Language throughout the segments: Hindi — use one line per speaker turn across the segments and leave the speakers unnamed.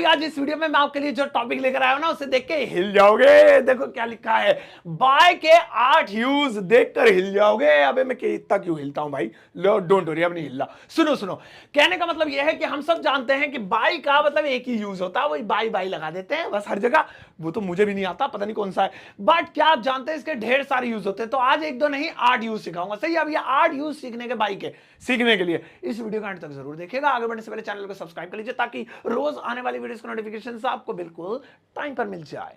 भाई आज इस वीडियो में मैं आपके लिए जो टॉपिक लेकर आया हूं ना उसे देख के हिल जाओगे। देखो क्या लिखा है, बाय के 8 यूज देखकर हिल जाओगे। अबे मैं इतना क्यों हिलता हूं भाई, डोंट वरी, अब नहीं हिलना। सुनो सुनो, कहने का मतलब यह है कि हम सब जानते हैं कि बाय का मतलब एक ही यूज होता है, वही बाय बाय लगा देते हैं बस हर जगह। वो तो मुझे भी नहीं आता, पता नहीं कौन सा है, बट क्या आप जानते हैं इसके ढेर सारे यूज होते हैं। तो आज एक दो नहीं 8 यूज सिखाऊंगा। सही, अब ये 8 यूज सीखने के बाय के सीखने के लिए इस वीडियो का अंत तक जरूर देखिएगा। आगे बढ़ने से पहले चैनल को सब्सक्राइब कर लीजिए ताकि रोज आने वाली वीडियोस का नोटिफिकेशन आपको बिल्कुल टाइम पर मिल जाए।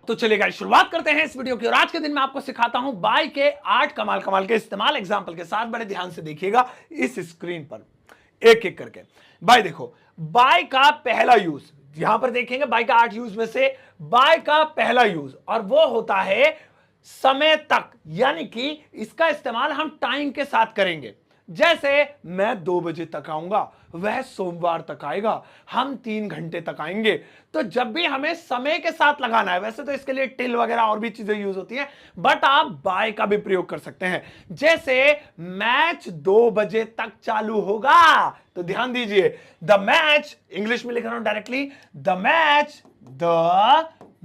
तो चलिए गाइस शुरुआत करते हैं इस वीडियो की। और आज के दिन मैं आपको सिखाता हूं बाय के 8 कमाल कमाल के इस्तेमाल एग्जांपल के साथ। बड़े ध्यान से देखिएगा इस स्क्रीन पर एक एक करके। बाय देखो, बाय का पहला यूज यहां पर देखेंगे, बाय का 8 यूज में से बाय का पहला यूज और वो होता है समय तक, यानी कि इसका इस्तेमाल हम टाइम के साथ करेंगे। जैसे मैं 2 बजे तक आऊंगा, वह सोमवार तक आएगा, हम 3 घंटे तक आएंगे। तो जब भी हमें समय के साथ लगाना है, वैसे तो इसके लिए टिल वगैरह और भी चीजें यूज होती हैं, बट आप बाय का भी प्रयोग कर सकते हैं। जैसे मैच 2 बजे तक चालू होगा, तो ध्यान दीजिए, द मैच, इंग्लिश में लिख रहा हूं directly, the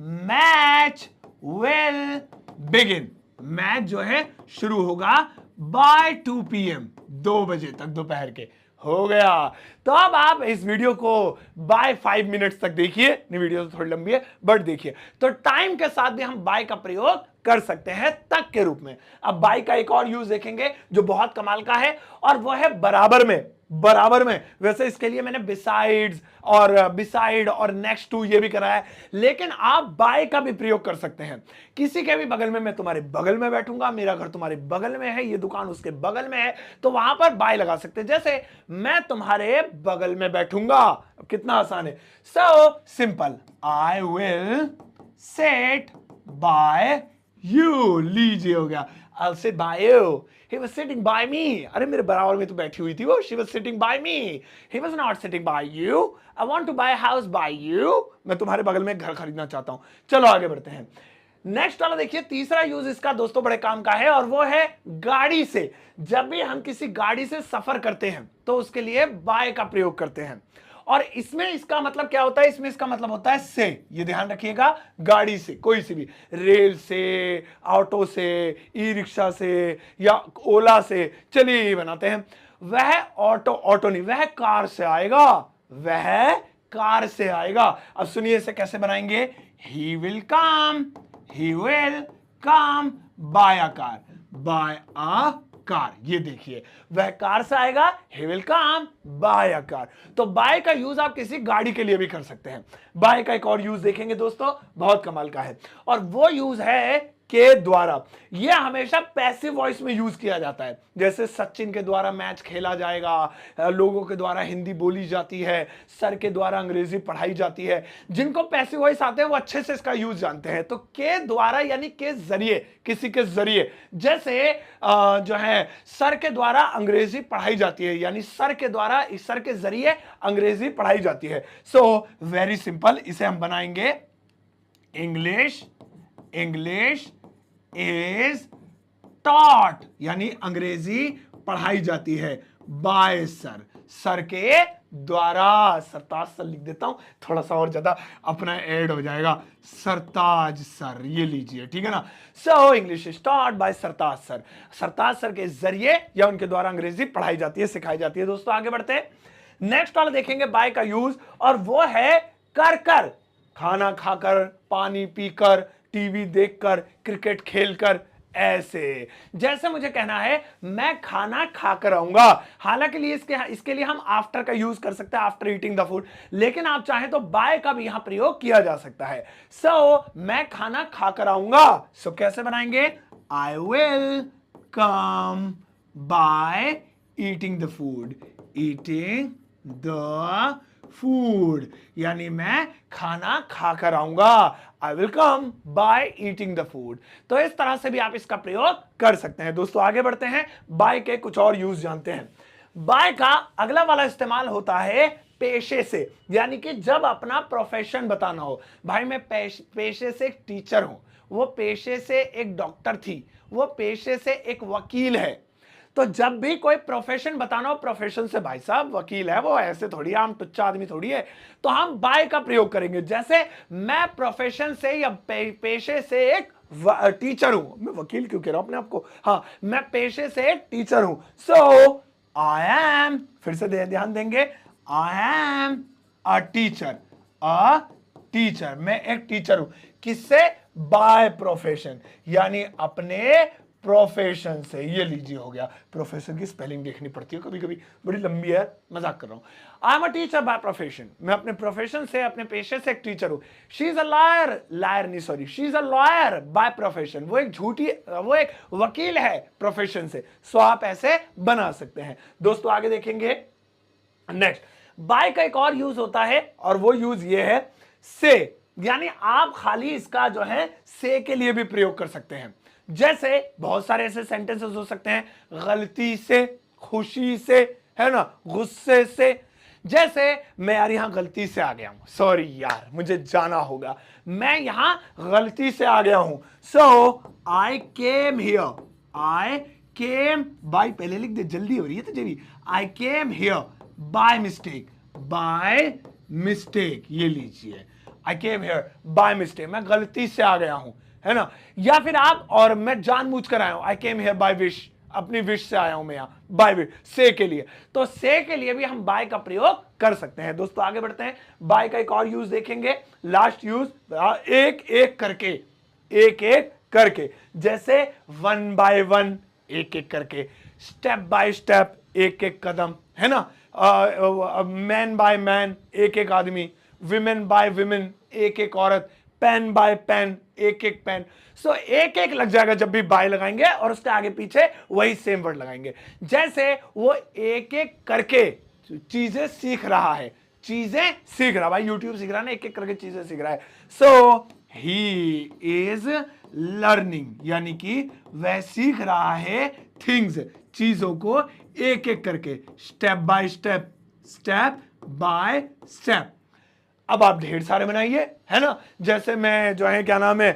match will begin. Match जो है शुरू होगा बाय 2 PM, 2 बजे तक दोपहर के। हो गया। तो अब आप इस वीडियो को बाय 5 मिनट्स तक देखिए। नहीं, वीडियो तो थोड़ी लंबी है बट देखिए। तो टाइम के साथ भी हम बाय का प्रयोग कर सकते हैं तक के रूप में। अब बाय का एक और यूज देखेंगे जो बहुत कमाल का है, और वो है बराबर में। बराबर में, वैसे इसके लिए मैंने बिसाइड और नेक्स्ट टू ये भी करा है, लेकिन आप बाय का भी प्रयोग कर सकते हैं। किसी के भी बगल में, मैं तुम्हारे बगल में बैठूंगा, मेरा घर तुम्हारे बगल में है, ये दुकान उसके बगल में है, तो वहां पर बाय लगा सकते हैं। जैसे मैं तुम्हारे बगल में बैठूंगा, कितना आसान है। So simple, I will sit by you. लीजिए, हो गया, I'll sit by you. He was sitting by me. अरे मेरे बराबर में तो बैठी हुई थी वो। She was sitting by me. He was not sitting by you. I want to buy a house by you. मैं तुम्हारे बगल में घर खरीदना चाहता हूं। चलो आगे बढ़ते हैं। नेक्स्ट वाला देखिए, तीसरा यूज इसका दोस्तों बड़े काम का है, और वो है गाड़ी से। जब भी हम किसी गाड़ी से सफर करते हैं तो उसके लिए बाय का प्रयोग करते हैं। और इसमें इसका मतलब क्या होता है, इसमें इसका मतलब होता है से। ये ध्यान रखिएगा, गाड़ी से, कोई सी भी, रेल से, ऑटो से, ई रिक्शा से या ओला से। चलिए ये बनाते हैं, वह ऑटो नहीं, वह कार से आएगा, वह कार से आएगा। अब सुनिए इसे कैसे बनाएंगे। He will come by a car. ये देखिए, वह कार से आएगा, he will come by a car। तो बाय का यूज आप किसी गाड़ी के लिए भी कर सकते हैं। बाय का एक और यूज देखेंगे दोस्तों, बहुत कमाल का है, और वो यूज है के द्वारा। यह हमेशा पैसिव वॉइस में यूज किया जाता है। जैसे सचिन के द्वारा मैच खेला जाएगा, लोगों के द्वारा हिंदी बोली जाती है, सर के द्वारा अंग्रेजी पढ़ाई जाती है। जिनको पैसिव वॉइस आते हैं वो अच्छे से इसका यूज जानते हैं। तो के द्वारा यानी के जरिए, किसी के जरिए। जैसे जो है सर के द्वारा अंग्रेजी पढ़ाई जाती है, यानी सर के द्वारा, सर के जरिए अंग्रेजी पढ़ाई जाती है। सो वेरी सिंपल, इसे हम बनाएंगे इंग्लिश इज टॉट, यानी अंग्रेजी पढ़ाई जाती है बाय सर के द्वारा। सरताज सर लिख देता हूं, थोड़ा सा और ज्यादा अपना ऐड हो जाएगा, सरताज सर, ये लीजिए, ठीक है ना। So English is taught by Sartaj sir के जरिए या उनके द्वारा अंग्रेजी पढ़ाई जाती है, सिखाई जाती है। दोस्तों आगे बढ़ते हैं, नेक्स्ट वाला देखेंगे बाय का यूज, और वो है कर। खाना खाकर, पानी पीकर, टीवी देखकर, क्रिकेट खेलकर, ऐसे। जैसे मुझे कहना है मैं खाना खाकर आऊंगा, हालांकि इसके लिए हम आफ्टर का यूज कर सकते हैं, आफ्टर ईटिंग द फूड, लेकिन आप चाहें तो बाय का भी यहां प्रयोग किया जा सकता है। सो मैं खाना खाकर आऊंगा, सो कैसे बनाएंगे, I will come by eating the food, यानी मैं खाना खाकर आऊंगा, I will come by eating the food. तो इस तरह से भी आप इसका प्रयोग कर सकते हैं। दोस्तों आगे बढ़ते हैं, बाय के कुछ और यूज जानते हैं। बाय का अगला वाला इस्तेमाल होता है पेशे से, यानी कि जब अपना प्रोफेशन बताना हो। भाई मैं पेशे से एक टीचर हूं, वो पेशे से एक डॉक्टर थी, वो पेशे से एक वकील है। तो जब भी कोई प्रोफेशन बताना हो, प्रोफेशन से भाई साहब वकील है वो, ऐसे थोड़ी आम टुच्चा आदमी थोड़ी है, तो हम बाय का प्रयोग करेंगे। जैसे मैं प्रोफेशन से या पेशे से एक टीचर हूं, मैं वकील क्यों कह रहा हूं अपने आपको, हाँ मैं पेशे से एक टीचर हूं। सो आई एम, फिर से ध्यान देंगे, I am a teacher, a teacher, मैं एक टीचर हूं। किससे? बाय प्रोफेशन, यानी अपने प्रोफेशन से। ये लीजिए हो गया। प्रोफेशन की स्पेलिंग देखनी पड़ती है कभी कभी, बड़ी लंबी है, मजाक कर रहा हूं। I am a teacher by profession, मैं अपने प्रोफेशन से, अपने पेशे से एक टीचर हूं। She is a lawyer, liar नहीं sorry, she is a lawyer by profession, वो एक झूठी, वो एक वकील है प्रोफेशन से। सो आप ऐसे बना सकते हैं। दोस्तों आगे देखेंगे। नेक्स्ट, बाय का एक और यूज होता है और वो यूज ये है से, यानी आप खाली इसका जो है से के लिए भी प्रयोग कर सकते हैं। जैसे बहुत सारे ऐसे सेंटेंसेस हो सकते हैं, गलती से, खुशी से, है ना, गुस्से से। जैसे मैं यार यहां गलती से आ गया हूं, सॉरी यार मुझे जाना होगा, मैं यहां गलती से आ गया हूं। सो आई came here, I came by, पहले लिख दे, जल्दी हो रही है तुझे भी। I came here by mistake, by mistake, ये लीजिए, I came here by mistake, मैं गलती से आ गया हूं, है ना। या फिर आप, और मैं जानबूझकर आया हूं, आई केम हियर बाय विश, अपनी विश से आया हूं मैं यहां, बाय विश, से के लिए। तो से के लिए भी हम बाय का प्रयोग कर सकते हैं। दोस्तों आगे बढ़ते हैं, बाय का एक और यूज देखेंगे, लास्ट यूज, एक एक करके, एक एक करके। जैसे वन बाय वन, एक एक करके, स्टेप बाय स्टेप, एक एक कदम, है ना, मैन बाय मैन, एक एक आदमी, विमेन बाय विमेन, एक एक औरत, पेन बाय पेन, एक एक पेन। सो एक एक लग जाएगा जब भी बाय लगाएंगे और उसके आगे पीछे वही सेम वर्ड लगाएंगे। जैसे वो एक एक करके चीजें सीख रहा है, चीजें सीख रहा, भाई यूट्यूब सीख रहा है ना, एक एक करके चीजें सीख रहा है। सो ही इज लर्निंग, यानी कि वह सीख रहा है थिंग्स, चीजों को एक एक करके, step by step, step by step. अब आप ढेर सारे बनाइए, है ना। जैसे मैं जो है क्या नाम है,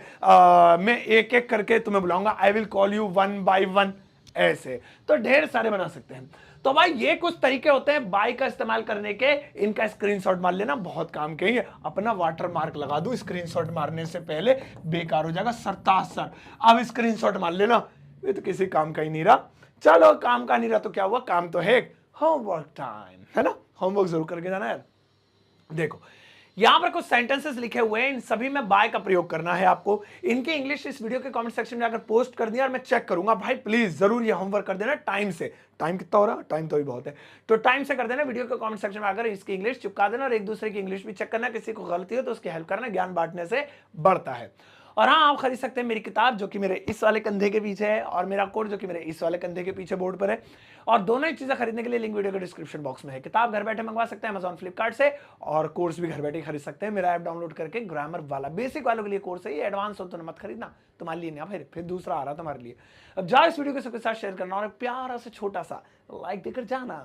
मैं एक एक करके तुम्हें बुलाऊंगा, I will call you one by one, ऐसे तो ढेर सारे बना सकते हैं। तो भाई ये कुछ तरीके होते हैं बाय का इस्तेमाल करने के, इनका स्क्रीनशॉट मार लेना, बहुत काम के ही है। अपना वाटर मार्क लगा दो, स्क्रीनशॉट मारने से पहले बेकार हो जाएगा सरतासर। अब स्क्रीनशॉट मार लेना, ये तो किसी काम का ही नहीं रहा। चलो काम का नहीं रहा तो क्या हुआ, काम तो है, होमवर्क टाइम, है ना, होमवर्क जरूर करके जाना यार। देखो यहां पर कुछ सेंटेंसेस लिखे हुए हैं, इन सभी में बाय का प्रयोग करना है आपको। इनके इंग्लिश इस वीडियो के कमेंट सेक्शन में अगर पोस्ट कर दिया और मैं चेक करूंगा, भाई प्लीज जरूर ये होमवर्क कर देना टाइम से। टाइम कितना हो रहा है, टाइम तो भी बहुत है, तो टाइम से कर देना। वीडियो के कमेंट सेक्शन में अगर इसकी इंग्लिश चिपका देना और एक दूसरे की इंग्लिश भी चेक करना, किसी को गलती हो तो उसकी हेल्प करना, ज्ञान बांटने से बढ़ता है। और हाँ, आप खरीद सकते हैं मेरी किताब जो कि मेरे इस वाले कंधे के पीछे है, और मेरा कोड जो कि मेरे इस वाले कंधे के पीछे बोर्ड पर है। और दोनों ही चीजें खरीदने के लिए लिंक वीडियो के डिस्क्रिप्शन बॉक्स में है। किताब घर बैठे मंगवा सकते हैं अमेजॉन फ्लिपकार्ट से, और कोर्स भी घर बैठे खरीद सकते हैं। मेरा ऐप डाउनलोड करके, ग्रामर वाला बेसिक वालों के लिए कोर्स है ये, एडवांस हो तो मत खरीदना, तुम्हारे लिए नहीं, फिर दूसरा आ रहा तुम्हारे लिए। अब जाओ इस वीडियो को सबके साथ शेयर करना और प्यारा से छोटा सा लाइक देकर जाना।